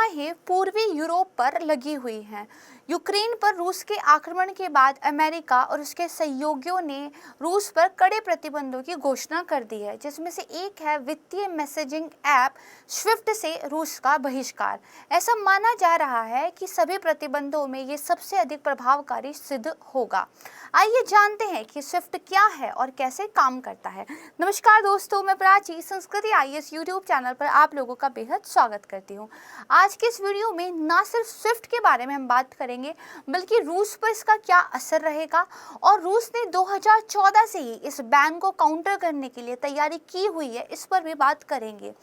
निगाहें पूर्वी यूरोप पर लगी हुई हैं। यूक्रेन पर रूस के आक्रमण के बाद अमेरिका और उसके सहयोगियों ने रूस पर कड़े प्रतिबंधों की घोषणा कर दी है, जिसमें से एक है वित्तीय मैसेजिंग ऐप स्विफ्ट से रूस का बहिष्कार। ऐसा माना जा रहा है कि सभी प्रतिबंधों में ये सबसे अधिक प्रभावकारी सिद्ध होगा। आइए जानते हैं कि स्विफ्ट क्या है और कैसे काम करता है। नमस्कार दोस्तों, मैं प्राची संस्कृति आईएएस यूट्यूब चैनल पर आप लोगों का बेहद स्वागत करती हूँ। आज के इस वीडियो में ना सिर्फ स्विफ्ट के बारे में हम बात करेंगे, बल्कि रूस पर इसका क्या असर रहेगा और रूस ने 2014 से ही इस बैन को काउंटर करने के लिए तैयारी की हुई है, इस पर भी बात करेंगे।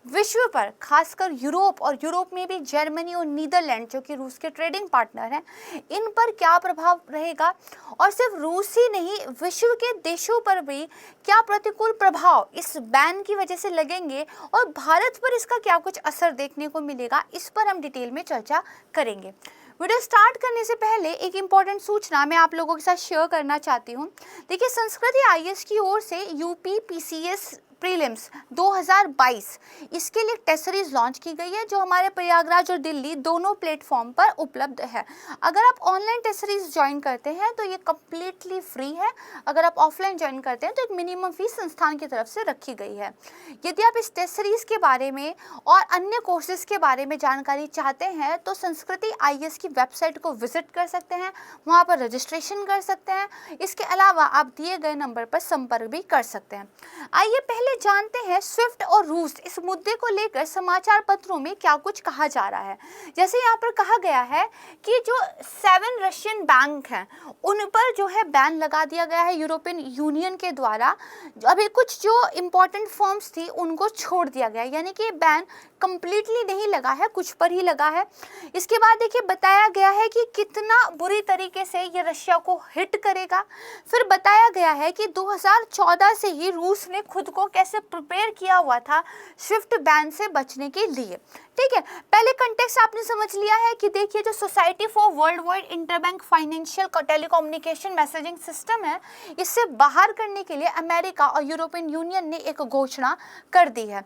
विश्व पर, खासकर यूरोप और यूरोप में भी जर्मनी और नीदरलैंड जो कि रूस के ट्रेडिंग पार्टनर हैं, इन पर क्या प्रभाव रहेगा और सिर्फ रूस ही नहीं, विश्व के देशों पर भी क्या प्रतिकूल प्रभाव इस बैन की वजह से लगेंगे और भारत पर इसका क्या कुछ असर देखने को मिलेगा, इस पर हम डिटेल में चर्चा करेंगे। वीडियो स्टार्ट करने से पहले एक इम्पॉर्टेंट सूचना मैं आप लोगों के साथ शेयर करना चाहती हूँ। देखिए, संस्कृति आईएएस की ओर से यूपी पीसीएस प्रीलिम्स 2022 इसके लिए टेस्ट सीरीज लॉन्च की गई है, जो हमारे प्रयागराज और दिल्ली दोनों प्लेटफॉर्म पर उपलब्ध है। अगर आप ऑनलाइन टेस्ट सीरीज ज्वाइन करते हैं तो ये कम्प्लीटली फ्री है। अगर आप ऑफलाइन ज्वाइन करते हैं तो एक मिनिमम फीस संस्थान की तरफ से रखी गई है। यदि आप इस टेस्ट सीरीज के बारे में और अन्य कोर्सेज के बारे में जानकारी चाहते हैं तो संस्कृति आईएएस की वेबसाइट को विजिट कर सकते हैं, वहाँ पर रजिस्ट्रेशन कर सकते हैं। इसके अलावा आप दिए गए नंबर पर संपर्क भी कर सकते हैं। आइए पहले जानते हैं स्विफ्ट और रूस इस मुद्दे को लेकर समाचार पत्रों में क्या कुछ कहा जा रहा है। जैसे यहाँ पर कहा गया है कि जो 7 रशियन बैंक हैं उन पर जो है बैन लगा दिया गया है यूरोपियन यूनियन के द्वारा। अभी कुछ जो इम्पोर्टेंट फर्म्स थी उनको छोड़ दिया गया, यानी कि बैन कंप्लीटली नहीं लगा है, कुछ पर ही लगा है। इसके बाद देखिए बताया गया है कि कितना बुरी तरीके से ये रशिया को हिट करेगा। फिर बताया गया है कि 2014 से ही रूस ने खुद को कैसे प्रिपेयर किया हुआ था स्विफ्ट बैन से बचने के लिए। ठीक है, पहले कंटेक्स्ट आपने समझ लिया है कि देखिए जो society for world wide interbank financial telecommunication messaging system है, इससे बाहर करने के लिए अमेरिका और यूरोपियन यूनियन ने एक घोषणा कर दी है।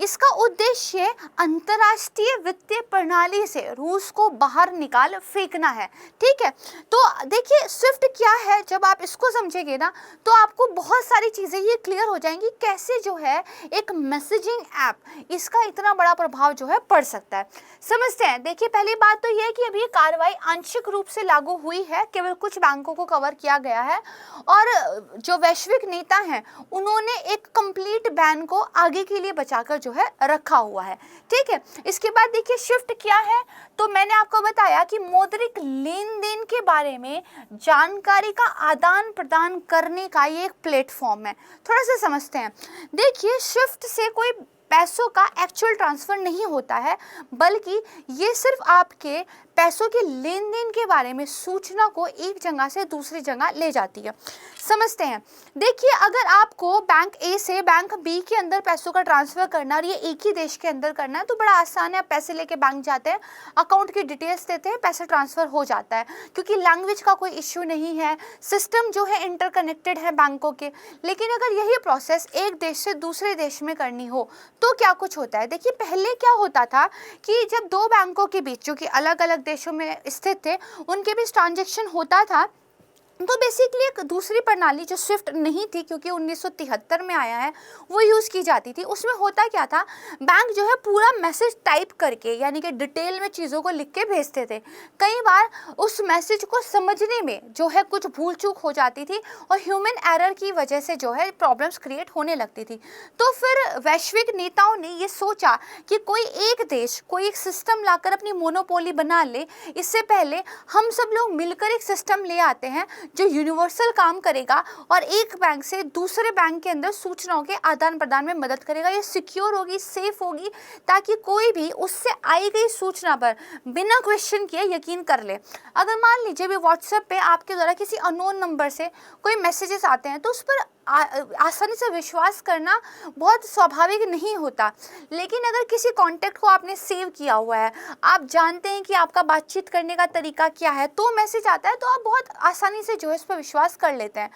इसका उद्देश्य अंतर्राष्ट्रीय वित्तीय प्रणाली से रूस को बाहर निकाल फेंकना है। ठीक है, तो देखिए स्विफ्ट क्या है, जब आप इसको समझेंगे ना तो आपको बहुत सारी चीजें ये क्लियर हो जाएंगी, कैसे जो है एक मैसेजिंग ऐप इसका इतना बड़ा प्रभाव जो है पड़ सकता है। समझते हैं। देखिए पहली बात तो यह है कि अभी ये कार्रवाई आंशिक रूप से लागू हुई है, केवल कुछ बैंकों को कवर किया गया है और जो वैश्विक नेता हैं उन्होंने एक कंप्लीट बैन को आगे के लिए बचाकर जो है रखा हुआ है। ठीक है, इसके बाद देखिए स्विफ्ट क्या है, तो मैंने आपको बताया कि मौद्रिक लेन देन के बारे में जानकारी का आदान प्रदान करने का ये एक प्लेटफॉर्म है। थोड़ा सा समझते हैं। देखिए स्विफ्ट से कोई पैसों का एक्चुअल ट्रांसफर नहीं होता है, बल्कि ये सिर्फ आपके पैसों के लेन देन के बारे में सूचना को एक जगह से दूसरी जगह ले जाती है। समझते हैं। देखिए अगर आपको बैंक ए से बैंक बी के अंदर पैसों का ट्रांसफर करना और ये एक ही देश के अंदर करना है तो बड़ा आसान है। आप पैसे लेके बैंक जाते हैं, अकाउंट की डिटेल्स देते हैं, पैसा ट्रांसफर हो जाता है, क्योंकि लैंग्वेज का कोई इश्यू नहीं है, सिस्टम जो है इंटरकनेक्टेड है बैंकों के। लेकिन अगर यही प्रोसेस एक देश से दूसरे देश में करनी हो तो क्या कुछ होता है। देखिए पहले क्या होता था कि जब दो बैंकों के बीच जो कि अलग अलग देशों में स्थित थे उनके बीच ट्रांजैक्शन होता था, तो बेसिकली एक दूसरी प्रणाली जो स्विफ्ट नहीं थी, क्योंकि 1973 में आया है, वो यूज़ की जाती थी। उसमें होता क्या था, बैंक जो है पूरा मैसेज टाइप करके यानी कि डिटेल में चीज़ों को लिख के भेजते थे। कई बार उस मैसेज को समझने में जो है कुछ भूल चूक हो जाती थी और ह्यूमन एरर की वजह से जो है प्रॉब्लम्स क्रिएट होने लगती थी। तो फिर वैश्विक नेताओं ने ये सोचा कि कोई एक देश कोई एक सिस्टम लाकर अपनी मोनोपोली बना ले, इससे पहले हम सब लोग मिलकर एक सिस्टम ले आते हैं जो यूनिवर्सल काम करेगा और एक बैंक से दूसरे बैंक के अंदर सूचनाओं के आदान प्रदान में मदद करेगा। ये सिक्योर होगी, सेफ होगी, ताकि कोई भी उससे आई गई सूचना पर बिना क्वेश्चन किए यकीन कर ले। अगर मान लीजिए भी व्हाट्सएप पे आपके द्वारा किसी अननोन नंबर से कोई मैसेजेस आते हैं तो उस पर आसानी से विश्वास करना बहुत स्वाभाविक नहीं होता। लेकिन अगर किसी कॉन्टैक्ट को आपने सेव किया हुआ है, आप जानते हैं कि आपका बातचीत करने का तरीका क्या है, तो मैसेज आता है तो आप बहुत आसानी से से जो है इस पर विश्वास कर लेते हैं।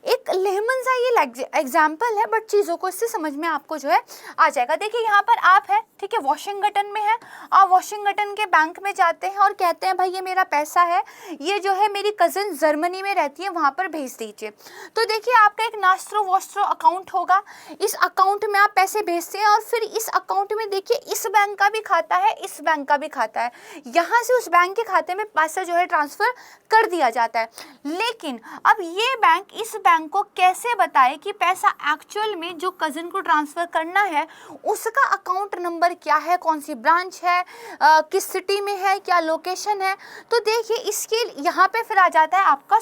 एक लेमन सा ये एग्जाम्पल है, बट चीज़ों को इससे समझ में आपको जो है आ जाएगा। देखिए यहाँ पर आप है, ठीक है, वॉशिंगटन में है, आप वॉशिंगटन के बैंक में जाते हैं और कहते हैं भाई ये मेरा पैसा है, ये जो है मेरी कज़न जर्मनी में रहती है, वहाँ पर भेज दीजिए। तो देखिए आपका एक नास्ट्रो वॉस्ट्रो अकाउंट होगा, इस अकाउंट में आप पैसे भेजते हैं और फिर इस अकाउंट में देखिए इस बैंक का भी खाता है, इस बैंक का भी खाता है, यहाँ से उस बैंक के खाते में पैसा जो है ट्रांसफ़र कर दिया जाता है। लेकिन अब ये बैंक इस बैंक को कैसे बताए कि पैसा एक्चुअल में जो कज़न को ट्रांसफ़र करना है उसका अकाउंट नंबर क्या है, कौन सी ब्रांच है, किस सिटी में है, क्या लोकेशन है। तो देखिए इसके यहाँ पे फिर आ जाता है आपका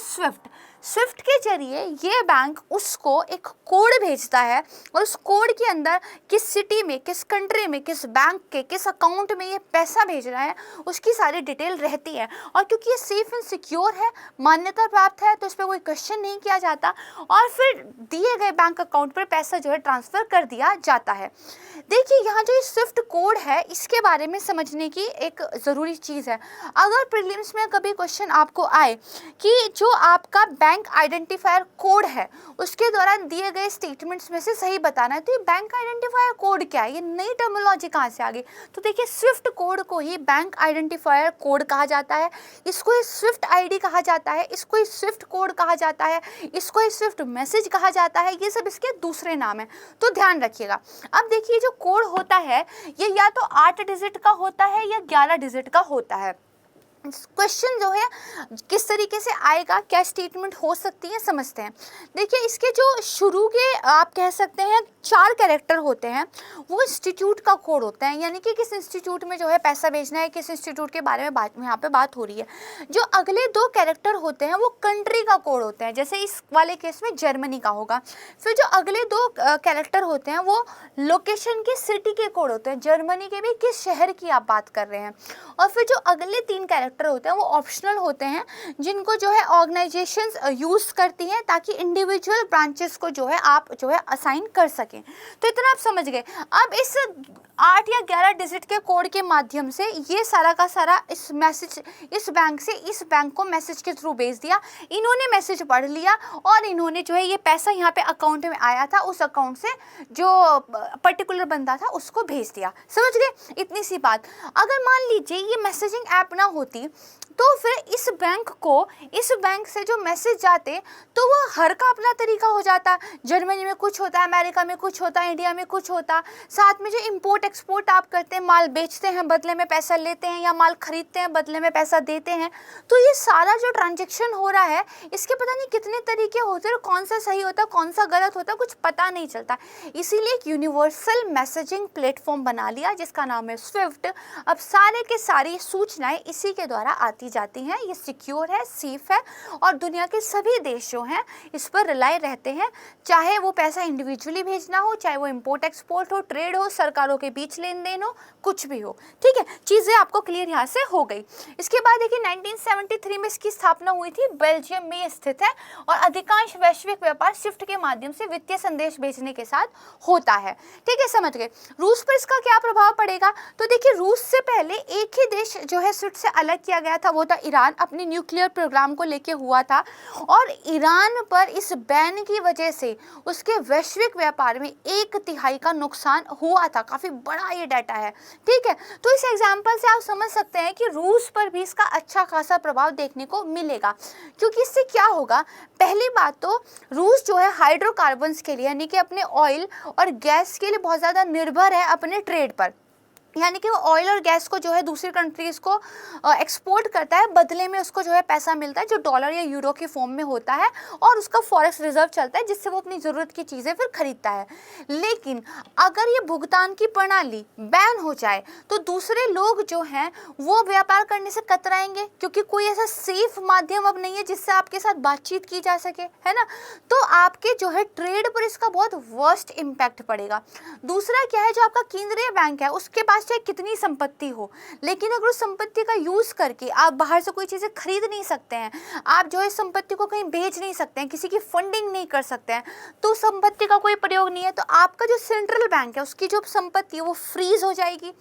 स्विफ्ट के जरिए ये बैंक उसको एक कोड भेजता है और उस कोड के अंदर किस सिटी में, किस कंट्री में, किस बैंक के किस अकाउंट में ये पैसा भेज रहा है उसकी सारी डिटेल रहती है। और क्योंकि ये सेफ एंड सिक्योर है, मान्यता प्राप्त है, तो इस पर कोई क्वेश्चन नहीं किया जाता और फिर दिए गए बैंक अकाउंट पर पैसा जो है ट्रांसफ़र कर दिया जाता है। देखिए यहाँ जो स्विफ्ट कोड है इसके बारे में समझने की एक ज़रूरी चीज़ है। अगर प्रीलिम्स में कभी क्वेश्चन आपको आए कि जो आपका बैंक आइडेंटिफायर कोड है उसके दौरान दिए गए स्टेटमेंट्स में से सही बताना है, तो ये बैंक आइडेंटिफायर कोड क्या है, ये नई टर्मिनोलॉजी कहाँ से आ गई। तो देखिए स्विफ्ट कोड को ही बैंक आइडेंटिफायर कोड कहा जाता है, इसको स्विफ्ट आईडी कहा जाता है, इसको स्विफ्ट कोड कहा जाता है, इसको स्विफ्ट मैसेज कहा जाता है, ये सब इसके दूसरे नाम है, तो ध्यान रखिएगा। अब देखिए जो कोड होता है ये या तो 8 डिजिट का होता है या 11 डिजिट का होता है। क्वेश्चन जो है किस तरीके से आएगा, क्या स्टेटमेंट हो सकती है, समझते हैं। देखिए इसके जो शुरू के आप कह सकते हैं 4 कैरेक्टर होते हैं वो इंस्टीट्यूट का कोड होता है, यानी कि किस इंस्टीट्यूट में जो है पैसा भेजना है, किस इंस्टीट्यूट के बारे में यहाँ पे बात हो रही है। जो अगले 2 कैरेक्टर होते हैं वो कंट्री का कोड होते हैं, जैसे इस वाले केस में जर्मनी का होगा। फिर जो अगले 2 कैरेक्टर होते हैं वो लोकेशन के सिटी के कोड होते हैं, जर्मनी के भी किस शहर की आप बात कर रहे हैं। और फिर जो अगले 3 कैरेक्टर होते हैं वो ऑप्शनल होते हैं, जिनको जो है ऑर्गेनाइजेशंस यूज़ करती हैं ताकि इंडिविजुअल ब्रांचेस को जो है आप जो है असाइन कर सकें। तो इतना आप समझ गए। अब इस 8 या 11 डिजिट के कोड के माध्यम से ये सारा का सारा इस मैसेज इस बैंक से इस बैंक को मैसेज के थ्रू भेज दिया, इन्होंने मैसेज पढ़ लिया और इन्होंने जो है ये पैसा यहाँ पे अकाउंट में आया था, उस अकाउंट से जो पर्टिकुलर बंदा था उसको भेज दिया। समझ गए इतनी सी बात। अगर मान लीजिए ये मैसेजिंग ऐप ना होती तो फिर इस बैंक से जो मैसेज जाते तो वो हर का अपना तरीका हो जाता, जर्मनी में कुछ होता है, अमेरिका में कुछ होता है, इंडिया में कुछ होता, साथ में जो इंपोर्ट एक्सपोर्ट आप करते हैं, माल बेचते हैं बदले में पैसा लेते हैं या माल खरीदते हैं बदले में पैसा देते हैं, तो ये सारा जो ट्रांजेक्शन हो रहा है इसके पता नहीं कितने तरीके होते हैं, कौन सा सही होता कौन सा गलत होता कुछ पता नहीं चलता। इसीलिए एक यूनिवर्सल मैसेजिंग प्लेटफॉर्म बना लिया जिसका नाम है स्विफ्ट। अब सारे के सारी सूचनाएं इसी के द्वारा आती जाती हैं, ये सिक्योर है, सेफ है और दुनिया के सभी देश जो हैं इस पर रिलाई रहते हैं, चाहे वो पैसा इंडिविजुअली भेजना हो, चाहे वो इंपोर्ट एक्सपोर्ट हो, ट्रेड हो, सरकारों के बीच लेन देन हो, कुछ भी हो। ठीक है, चीज़ें आपको क्लियर यहाँ से हो गई। इसके बाद देखिए 1973 में इसकी स्थापना हुई थी, बेल्जियम में स्थित है और अधिकांश वैश्विक व्यापार स्विफ्ट के माध्यम से वित्तीय संदेश भेजने के साथ होता है। ठीक है, समझ गए। रूस पर इसका क्या प्रभाव पड़ेगा, तो देखिए रूस से पहले एक ही देश जो है स्विफ्ट से अलग किया गया था, वो था ईरान, अपने न्यूक्लियर प्रोग्राम को लेके हुआ था और ईरान पर इस बैन की वजह से उसके वैश्विक व्यापार में 1/3 का नुकसान हुआ था। काफ़ी बड़ा ये डाटा है। ठीक है, तो इस एग्जाम्पल से आप समझ सकते हैं कि रूस पर भी इसका अच्छा खासा प्रभाव देखने को मिलेगा, क्योंकि इससे क्या होगा, पहली बात तो रूस जो है हाइड्रोकार्बन्स के लिए यानी कि अपने ऑयल और गैस के लिए बहुत ज़्यादा निर्भर है अपने ट्रेड पर, यानी कि वो ऑयल और गैस को जो है दूसरी कंट्रीज़ को एक्सपोर्ट करता है, बदले में उसको जो है पैसा मिलता है जो डॉलर या यूरो के फॉर्म में होता है और उसका फॉरेक्स रिजर्व चलता है जिससे वो अपनी ज़रूरत की चीज़ें फिर खरीदता है। लेकिन अगर ये भुगतान की प्रणाली बैन हो जाए तो दूसरे लोग जो हैं वो व्यापार करने से कतराएंगे, क्योंकि कोई ऐसा सेफ माध्यम अब नहीं है जिससे आपके साथ बातचीत की जा सके, है ना। तो आपके जो है ट्रेड पर इसका बहुत वर्स्ट इम्पैक्ट पड़ेगा। दूसरा क्या है, जो आपका केंद्रीय बैंक है उसके पास पास चाहे कितनी संपत्ति हो, लेकिन अगर उस संपत्ति का यूज करके आप बाहर से कोई चीजें खरीद नहीं सकते हैं, आप जो है संपत्ति को कहीं बेच नहीं सकते हैं, किसी की फंडिंग नहीं कर सकते हैं, तो संपत्ति का कोई प्रयोग नहीं है। तो आपका जो सेंट्रल बैंक है उसकी जो संपत्ति है वो फ्रीज हो जाएगी।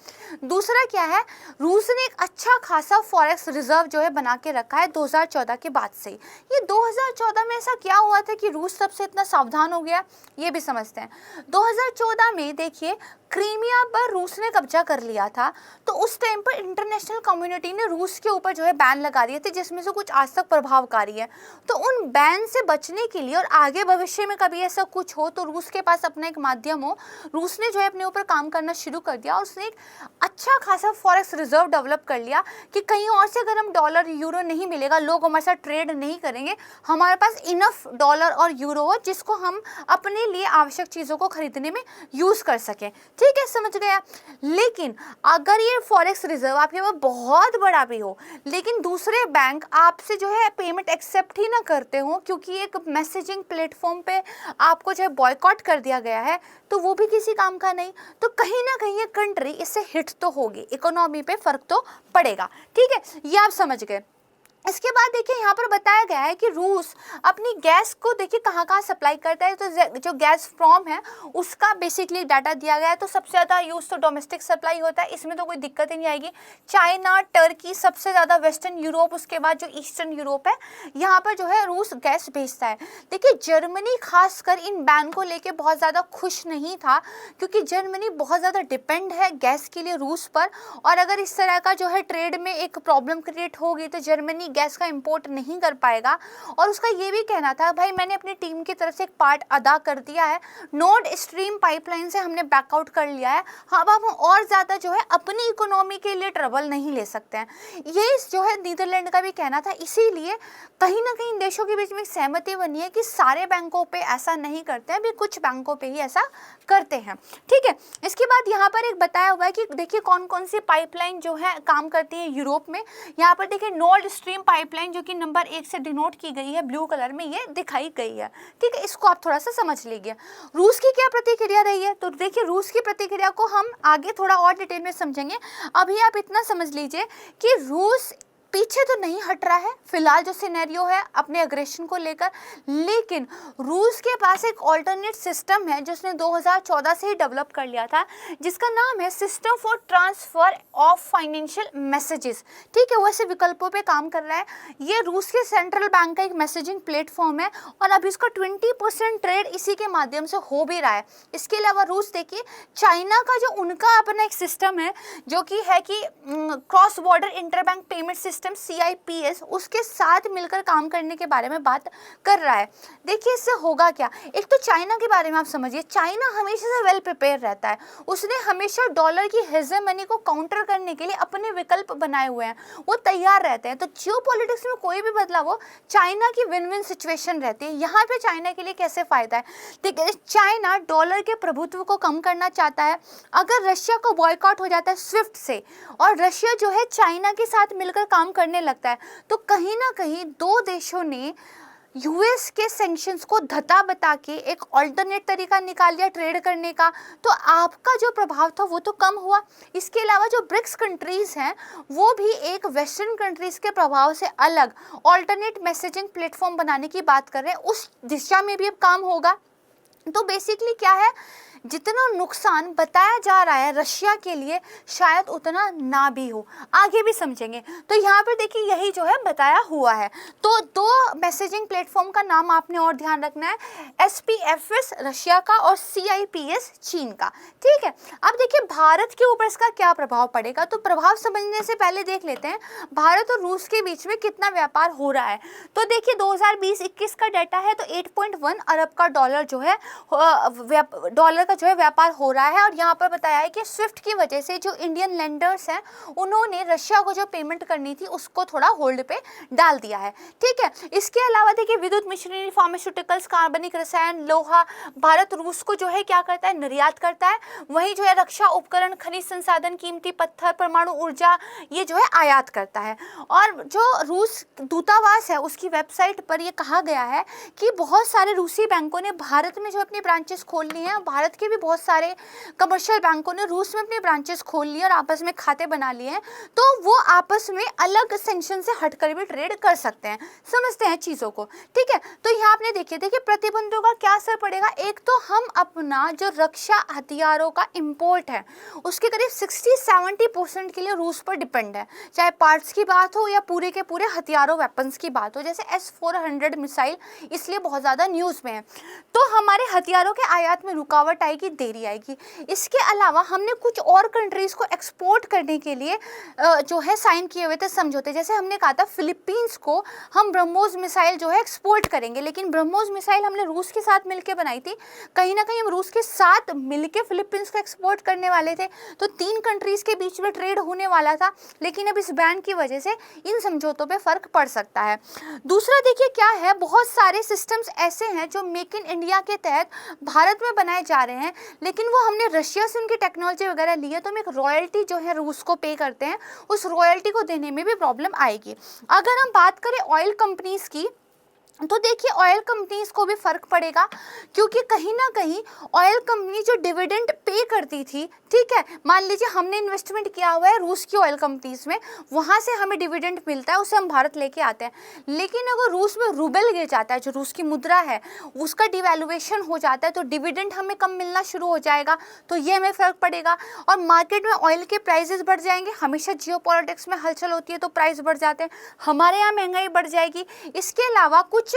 दूसरा क्या है, रूस ने एक अच्छा खासा फॉरेक्स रिजर्व जो है बना के रखा है 2014 के बाद से। ये 2014 में ऐसा क्या हुआ था कि रूस सबसे इतना सावधान हो गया, ये भी समझते हैं। 2014 में देखिए क्रीमिया पर रूस ने कब्जा कर लिया था, तो उस टाइम पर इंटरनेशनल कम्युनिटी ने रूस के ऊपर जो है बैन लगा दिए थे, जिसमें से कुछ आज तक प्रभावकारी है। तो उन बैन से बचने के लिए और आगे भविष्य में कभी ऐसा कुछ हो तो रूस के पास अपना एक माध्यम हो, रूस ने जो है अपने ऊपर काम करना शुरू कर दिया और उसने एक अच्छा खासा फॉरेक्स रिजर्व डेवलप कर लिया कि कहीं और से अगर हम डॉलर यूरो नहीं मिलेगा, लोग हमारे साथ ट्रेड नहीं करेंगे, हमारे पास इनफ डॉलर और यूरो हो जिसको हम अपने लिए आवश्यक चीज़ों को खरीदने में यूज कर सकें। ठीक है, समझ गया। लेकिन अगर ये फॉरेक्स रिजर्व आपके पास बहुत बड़ा भी हो, लेकिन दूसरे बैंक आपसे जो है पेमेंट एक्सेप्ट ही ना करते हो क्योंकि एक मैसेजिंग प्लेटफॉर्म पे आपको जो है बॉयकॉट कर दिया गया है, तो वो भी किसी काम का नहीं। तो कहीं ना कहीं ये कंट्री इससे हिट तो होगी, इकोनॉमी पे फर्क तो पड़ेगा। ठीक है, ये आप समझ गए। इसके बाद देखिए यहाँ पर बताया गया है कि रूस अपनी गैस को देखिए कहाँ कहाँ सप्लाई करता है। तो जो गैस फ्रॉम है उसका बेसिकली डाटा दिया गया है। तो सबसे ज़्यादा यूज़ तो डोमेस्टिक सप्लाई होता है, इसमें तो कोई दिक्कत ही नहीं आएगी। चाइना, टर्की, सबसे ज़्यादा वेस्टर्न यूरोप, उसके बाद जो ईस्टर्न यूरोप है, यहाँ पर जो है रूस गैस भेजता है। देखिए जर्मनी खासकर इन बैन को लेके बहुत ज़्यादा खुश नहीं था क्योंकि जर्मनी बहुत ज़्यादा डिपेंड है गैस के लिए रूस पर, और अगर इस तरह का जो है ट्रेड में एक प्रॉब्लम क्रिएट होगी तो जर्मनी गैस का इंपोर्ट नहीं कर पाएगा। और उसका ये भी कहना था भाई मैंने अपनी टीम की तरफ से एक पार्ट अदा कर दिया है, नॉर्ड स्ट्रीम पाइपलाइन से हमने बैकआउट कर लिया है, अब हम और ज़्यादा जो है अपनी इकोनॉमी के लिए ट्रबल नहीं ले सकते हैं। ये जो है नीदरलैंड का भी कहना था। इसीलिए कहीं ना कहीं देशों के बीच में सहमति बनी है कि सारे बैंकों पे ऐसा नहीं करते हैं, अभी कुछ बैंकों पे ही ऐसा करते हैं। ठीक है, इसके बाद यहाँ पर एक बताया हुआ है कि देखिए कौन कौन सी पाइपलाइन जो है काम करती है यूरोप में। यहाँ पर देखिए नॉर्ड स्ट्रीम पाइपलाइन जो कि नंबर 1 से डिनोट की गई है, ब्लू कलर में ये दिखाई गई है। ठीक है, इसको आप थोड़ा सा समझ लीजिए। रूस की क्या प्रतिक्रिया रही है, तो देखिए रूस की प्रतिक्रिया को हम आगे थोड़ा और डिटेल में समझेंगे। अभी आप इतना समझ लीजिए कि रूस पीछे तो नहीं हट रहा है फिलहाल जो सिनेरियो है अपने अग्रेशन को लेकर, लेकिन रूस के पास एक ऑल्टरनेट सिस्टम है जो उसने 2014 से ही डेवलप कर लिया था, जिसका नाम है system for transfer of financial messages. ठीक है, वो ऐसे विकल्पों पे काम कर रहा है। ये रूस के सेंट्रल बैंक का एक मैसेजिंग प्लेटफॉर्म है और अभी इसका 20% ट्रेड इसी के माध्यम से हो भी रहा है। इसके अलावा रूस देखिए चाइना का जो उनका अपना एक सिस्टम है जो कि है कि cross border interbank payment system CIPS, उसके साथ मिलकर काम करने के बारे में बात कर रहा है। देखिए इससे होगा क्या, एक तो चाइना के बारे में आप समझिए, चाइना हमेशा से वेल प्रिपेयर रहता है, उसने हमेशा डॉलर की हेजेमनी को काउंटर करने के लिए अपने विकल्प बनाए हुए हैं, वो तैयार रहते हैं। तो जियोपॉलिटिक्स में कोई भी बदलाव हो चाइना की विन विन सिचुएशन रहती है। यहाँ पे चाइना के लिए कैसे फायदा है, देखिए चाइना डॉलर के प्रभुत्व को कम करना चाहता है। अगर रशिया को बॉयकॉट हो जाता है स्विफ्ट से और रशिया जो है चाइना के साथ मिलकर काम करने लगता है, तो कहीं ना कहीं दो देशों ने यूएस के सैंक्शंस को धता बता के एक ऑल्टरनेट तरीका निकाल लिया ट्रेड करने का, तो आपका जो प्रभाव था वो तो कम हुआ। इसके अलावा जो ब्रिक्स कंट्रीज हैं वो भी एक वेस्टर्न कंट्रीज के प्रभाव से अलग ऑल्टरनेट मैसेजिंग प्लेटफॉर्म बनाने की बात कर रहे हैं, उस दिशा में भी अब काम होगा। तो बेसिकली क्या है, जितना नुकसान बताया जा रहा है रशिया के लिए शायद उतना ना भी हो, आगे भी समझेंगे। तो यहाँ पर देखिए यही जो है बताया हुआ है। तो दो मैसेजिंग प्लेटफॉर्म का नाम आपने और ध्यान रखना है, SPFS रशिया का और CIPS चीन का। ठीक है, अब देखिए भारत के ऊपर इसका क्या प्रभाव पड़ेगा, तो प्रभाव समझने से पहले देख लेते हैं भारत और रूस के बीच में कितना व्यापार हो रहा है। तो देखिए 2020-21 का डाटा है, तो 8.1 अरब का डॉलर जो है डॉलर जो है व्यापार हो रहा है। और यहाँ पर बताया है कि स्विफ्ट की वजह से जो इंडियन लेंडर्स हैं उन्होंने रशिया को जो पेमेंट करनी थी उसको थोड़ा होल्ड पे डाल दिया है। ठीक है, इसके अलावा देखिए विद्युत, मशीनरी, फार्मास्यूटिकल्स, कार्बनिक रसायन, लोहा, भारत रूस को जो है क्या करता है, निर्यात करता है। वहीं जो है रक्षा उपकरण, खनिज संसाधन, कीमती पत्थर, परमाणु ऊर्जा ये जो है आयात करता है। और जो रूस दूतावास है उसकी वेबसाइट पर यह कहा गया है कि बहुत सारे रूसी बैंकों ने भारत में जो अपनी ब्रांचेस खोल ली हैं, भारत के भी बहुत सारे कमर्शियल बैंकों ने रूस में अपनी ब्रांचेस खोल लिए और आपस में खाते बना लिए हैं, तो वो आपस में अलग सेंक्शन से हटकर भी ट्रेड कर सकते हैं। समझते हैं चीज़ों को, ठीक है। तो यहाँ आपने देखिए प्रतिबंधों का क्या असर पड़ेगा। एक तो हम अपना जो रक्षा हथियारों का इंपोर्ट है उसके करीब 60-70% के लिए रूस पर डिपेंड है, चाहे पार्ट्स की बात हो या पूरे के पूरे हथियारों वेपन्स की बात हो, जैसे S-400 मिसाइल इसलिए बहुत ज़्यादा न्यूज़ में है। तो हमारे हथियारों के आयात में रुकावट आएगी, देरी आएगी। इसके अलावा हमने कुछ और कंट्रीज़ को एक्सपोर्ट करने के लिए जो है साइन किए हुए थे समझौते, जैसे हमने कहा था फिलीपींस को हम ब्रह्मोस मिसाइल जो है एक्सपोर्ट करेंगे, लेकिन ब्रह्मोस मिसाइल हमने रूस के साथ मिलकर बनाई थी। कहीं ना कहीं हम रूस के साथ मिलकर फिलीपींस को एक्सपोर्ट करने वाले थे, तो 3 कंट्रीज़ के बीच में ट्रेड होने वाला था, लेकिन अब इस बैन की वजह से इन समझौतों पे फर्क पड़ सकता है। दूसरा देखिए क्या है, बहुत सारे सिस्टम्स ऐसे हैं जो मेक इन इंडिया के तहत भारत में बनाए जा रहे हैं, लेकिन वो हमने रशिया से उनकी टेक्नोलॉजी वगैरह ली है, तो हम एक रॉयल्टी जो है रूस को पे करते हैं, उस रॉयल्टी को देने में भी प्रॉब्लम आएगी। अगर हम बात करें ऑयल कंपनीज की, तो देखिए ऑयल कंपनीज को भी फर्क पड़ेगा, क्योंकि कहीं ना कहीं ऑयल कंपनी जो डिविडेंड पे करती थी, ठीक है, मान लीजिए हमने इन्वेस्टमेंट किया हुआ है रूस की ऑयल कंपनीज में, वहाँ से हमें डिविडेंड मिलता है, उसे हम भारत लेके आते हैं, लेकिन अगर रूस में रूबल गिर जाता है, जो रूस की मुद्रा है उसका डिवैल्यूएशन हो जाता है, तो डिविडेंड हमें कम मिलना शुरू हो जाएगा, तो ये हमें फ़र्क पड़ेगा। और मार्केट में ऑयल के प्राइजेस बढ़ जाएंगे, हमेशा जियोपॉलिटिक्स में हलचल होती है तो प्राइस बढ़ जाते हैं, हमारे यहाँ महंगाई बढ़ जाएगी। इसके अलावा कुछ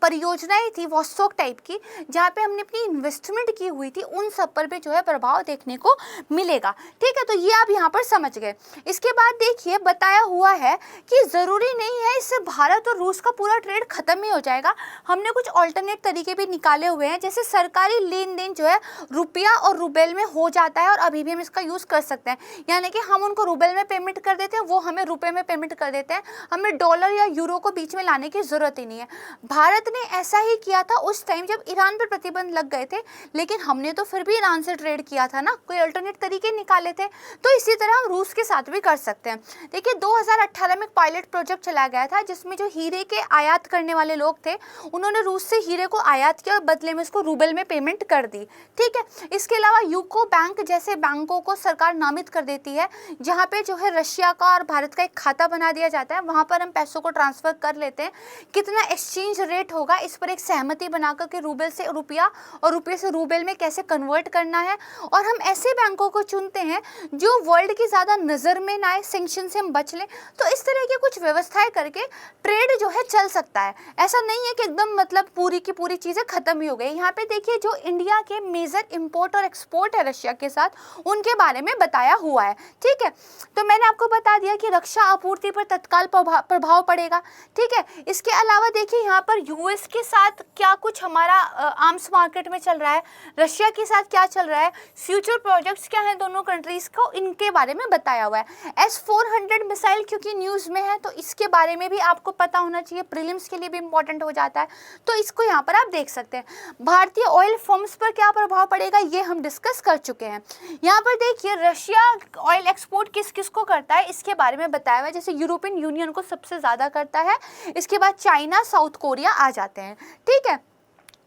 परियोजनाएं थी वॉस्टॉक टाइप की, जहाँ पे हमने अपनी इन्वेस्टमेंट की हुई थी, उन सब पर भी जो है प्रभाव देखने को मिलेगा, ठीक है। तो ये आप यहाँ पर समझ गए। इसके बाद देखिए बताया हुआ है कि ज़रूरी नहीं है इससे भारत और रूस का पूरा ट्रेड खत्म ही हो जाएगा, हमने कुछ ऑल्टरनेट तरीके भी निकाले हुए हैं, जैसे सरकारी लेन देन जो है रुपया और रूबल में हो जाता है और अभी भी हम इसका यूज़ कर सकते हैं, यानी कि हम उनको रूबल में पेमेंट कर देते हैं, वो हमें रुपये में पेमेंट कर देते हैं, हमें डॉलर या यूरो को बीच में लाने की ज़रूरत ही नहीं है। भारत ने ऐसा ही किया था उस टाइम जब ईरान पर प्रतिबंध लग गए थे, लेकिन हमने तो फिर भी ईरान से ट्रेड किया था ना, कोई अल्टरनेट तरीके निकाले थे, तो इसी तरह हम रूस के साथ भी कर सकते हैं। देखिए 2018 में एक पायलट प्रोजेक्ट चलाया गया था, जिसमें जो हीरे के आयात करने वाले लोग थे उन्होंने रूस से हीरे को आयात किया और बदले में उसको रूबल में पेमेंट कर दी, ठीक है। इसके अलावा यूको बैंक जैसे बैंकों को सरकार नामित कर देती है, जहाँ पे जो है रशिया का और भारत का एक खाता बना दिया जाता है, वहाँ पर हम पैसों को ट्रांसफर कर लेते हैं, कितना एक्सचेंज रेट होगा इस पर एक सहमति बनाकर के रूबल से रुपया और रुपये से रूबल में कैसे कन्वर्ट करना है, और हम ऐसे बैंकों को चुनते हैं जो वर्ल्ड की ज़्यादा नज़र में ना आए, सेंक्शन से हम बच लें, तो इस तरह की कुछ व्यवस्थाएं करके ट्रेड जो है चल सकता है। ऐसा नहीं है कि एकदम मतलब पूरी की पूरी चीज़ें खत्म ही हो गई। यहाँ पे देखिए जो इंडिया के मेजर इंपोर्ट और एक्सपोर्ट है रशिया के साथ, उनके बारे में बताया हुआ है, ठीक है। तो मैंने आपको बता दिया कि रक्षा आपूर्ति पर तत्काल प्रभाव पड़ेगा, ठीक है। इसके अलावा देखिए यहाँ पर यूएस के साथ क्या कुछ हमारा आर्म्स मार्केट में चल रहा है, रशिया के साथ क्या चल रहा है, फ्यूचर प्रोजेक्ट्स क्या हैं दोनों कंट्रीज़ को, इनके बारे में बताया हुआ है। S-400 मिसाइल क्योंकि न्यूज़ में है तो इसके बारे में भी आपको पता होना चाहिए, प्रीलिम्स के लिए भी इंपॉर्टेंट हो जाता है, तो इसको यहाँ पर आप देख सकते हैं। भारतीय ऑयल फर्म्स पर क्या प्रभाव पड़ेगा ये हम डिस्कस कर चुके हैं। यहाँ पर देखिए रशिया ऑयल एक्सपोर्ट किस किस को करता है इसके बारे में बताया हुआ है, जैसे यूरोपियन यूनियन को सबसे ज़्यादा करता है, इसके बाद चाइना, साउथ कोरिया आ जाते हैं, ठीक है।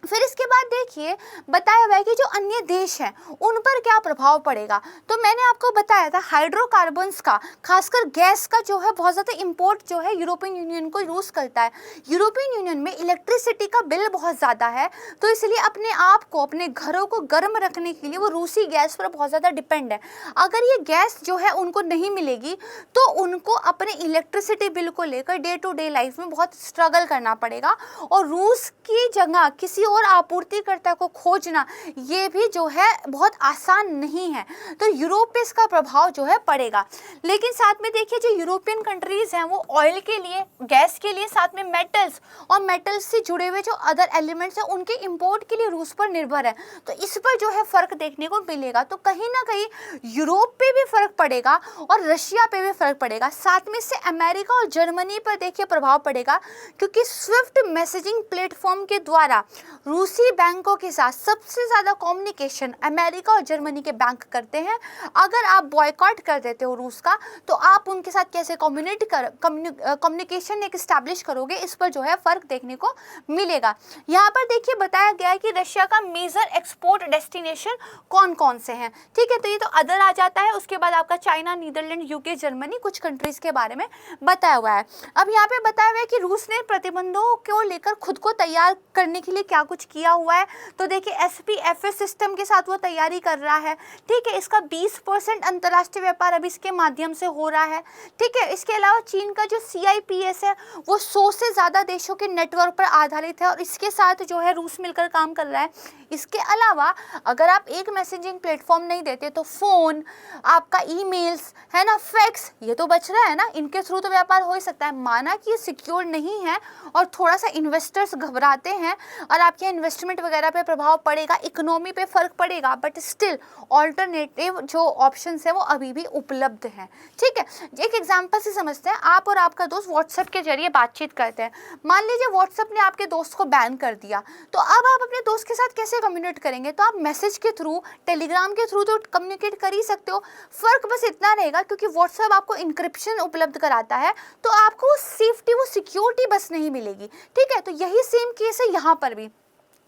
फिर इसके बाद देखिए बताया हुआ है कि जो अन्य देश हैं उन पर क्या प्रभाव पड़ेगा। तो मैंने आपको बताया था हाइड्रोकार्बन्स का, खासकर गैस का जो है बहुत ज़्यादा इंपोर्ट जो है यूरोपियन यूनियन को रूस करता है। यूरोपियन यूनियन में इलेक्ट्रिसिटी का बिल बहुत ज़्यादा है, तो इसलिए अपने आप को, अपने घरों को गर्म रखने के लिए वो रूसी गैस पर बहुत ज़्यादा डिपेंड है। अगर ये गैस जो है उनको नहीं मिलेगी तो उनको अपने इलेक्ट्रिसिटी बिल को लेकर डे टू डे लाइफ में बहुत स्ट्रगल करना पड़ेगा, और रूस की जगह किसी और आपूर्तिकर्ता को खोजना ये भी जो है बहुत आसान नहीं है, तो यूरोप पे इसका प्रभाव जो है पड़ेगा। लेकिन साथ में देखिए जो यूरोपियन कंट्रीज हैं वो ऑयल के लिए, गैस के लिए, साथ में मेटल्स और मेटल्स से जुड़े हुए जो अदर एलिमेंट्स हैं उनके इंपोर्ट के लिए रूस पर निर्भर है, तो इस पर जो है फर्क देखने को मिलेगा। तो कहीं ना कहीं यूरोप पे भी फर्क पड़ेगा और रशिया पे भी फर्क पड़ेगा, साथ में से अमेरिका और जर्मनी पर देखिए प्रभाव पड़ेगा, क्योंकि स्विफ्ट मैसेजिंग प्लेटफॉर्म के द्वारा रूसी बैंकों के साथ सबसे ज़्यादा कम्युनिकेशन अमेरिका और जर्मनी के बैंक करते हैं। अगर आप बॉयकॉट कर देते हो रूस का, तो आप उनके साथ कैसे कम्युनिकेशन एक इस्टेब्लिश करोगे, इस पर जो है फ़र्क देखने को मिलेगा। यहाँ पर देखिए बताया गया है कि रशिया का मेजर एक्सपोर्ट डेस्टिनेशन कौन कौन से हैं। ठीक है, तो ये तो अदर आ जाता है। उसके बाद आपका चाइना, नीदरलैंड, यूके, जर्मनी, कुछ कंट्रीज़ के बारे में बताया हुआ है। अब यहाँ पे बताया हुआ है कि रूस ने प्रतिबंधों को लेकर खुद को तैयार करने के लिए क्या कुछ किया हुआ है। तो देखिए SPFS सिस्टम के साथ वो तैयारी कर रहा है। ठीक है, इसका 20% अंतर्राष्ट्रीय व्यापार अभी इसके माध्यम से हो रहा है। ठीक है, इसके अलावा चीन का जो CIPS है वो 100 से ज़्यादा देशों के नेटवर्क पर आधारित है और इसके साथ जो है रूस मिलकर काम कर रहा है। इसके अलावा अगर आप एक मैसेजिंग प्लेटफॉर्म नहीं देते तो फ़ोन, आपका ईमेल्स है ना, फैक्स, ये तो बच रहा है ना, इनके थ्रू तो व्यापार हो ही सकता है। माना कि ये सिक्योर नहीं है और थोड़ा सा इन्वेस्टर्स घबराते हैं और आपके इन्वेस्टमेंट वगैरह पे प्रभाव पड़ेगा, इकोनॉमी पे फ़र्क पड़ेगा, बट स्टिल ऑल्टरनेटिव जो ऑप्शंस हैं वो अभी भी उपलब्ध हैं। ठीक है, एक एग्जांपल से समझते हैं। आप और आपका दोस्त व्हाट्सएप के जरिए बातचीत करते हैं। मान लीजिए व्हाट्सएप ने आपके दोस्त को बैन कर दिया, तो अब आप अपने दोस्त के साथ कैसे कम्युनिकेट करेंगे? तो आप मैसेज के थ्रू, टेलीग्राम के थ्रू तो कम्युनिकेट कर ही सकते हो। फ़र्क बस इतना रहेगा क्योंकि व्हाट्सएप आपको इंक्रिप्शन उपलब्ध कराता है, तो आपको सेफ्टी, वो सिक्योरिटी बस नहीं मिलेगी। ठीक है, तो यही सेम केस है यहाँ पर भी।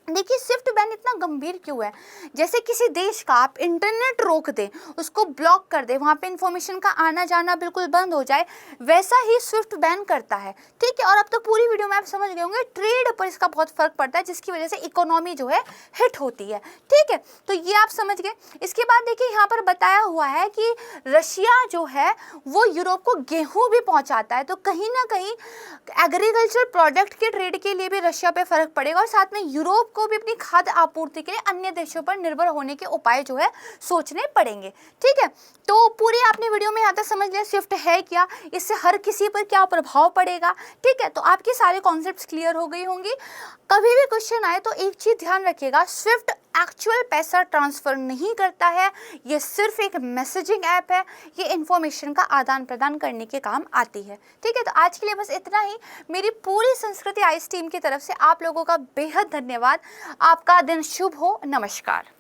देखिए स्विफ्ट बैन इतना गंभीर क्यों है? जैसे किसी देश का आप इंटरनेट रोक दें, उसको ब्लॉक कर दें, वहाँ पे इंफॉर्मेशन का आना जाना बिल्कुल बंद हो जाए, वैसा ही स्विफ्ट बैन करता है। ठीक है, और अब तक पूरी वीडियो में आप समझ गए होंगे ट्रेड पर इसका बहुत फर्क पड़ता है, जिसकी वजह से इकोनॉमी जो है हिट होती है। ठीक है, तो ये आप समझ गए। इसके बाद देखिए यहाँ पर बताया हुआ है कि रशिया जो है वो यूरोप को गेहूँ भी पहुँचाता है, तो कहीं ना कहीं एग्रीकल्चर प्रोडक्ट के ट्रेड के लिए भी रशिया पे फर्क पड़ेगा और साथ में यूरोप को भी अपनी खाद्य आपूर्ति के लिए अन्य देशों पर निर्भर होने के उपाय जो है सोचने पड़ेंगे। ठीक है, तो पूरी आपने वीडियो में यहाँ तक समझ लिया स्विफ्ट है क्या, इससे हर किसी पर क्या प्रभाव पड़ेगा। ठीक है, तो आपके सारे कॉन्सेप्ट्स क्लियर हो गई होंगी। कभी भी क्वेश्चन आए तो एक चीज ध्यान रखिएगा, स्विफ्ट एक्चुअल पैसा ट्रांसफर नहीं करता है, ये सिर्फ एक मैसेजिंग ऐप है, ये इन्फॉर्मेशन का आदान प्रदान करने के काम आती है। ठीक है, तो आज के लिए बस इतना ही। मेरी पूरी संस्कृति आइस टीम की तरफ से आप लोगों का बेहद धन्यवाद। आपका दिन शुभ हो। नमस्कार।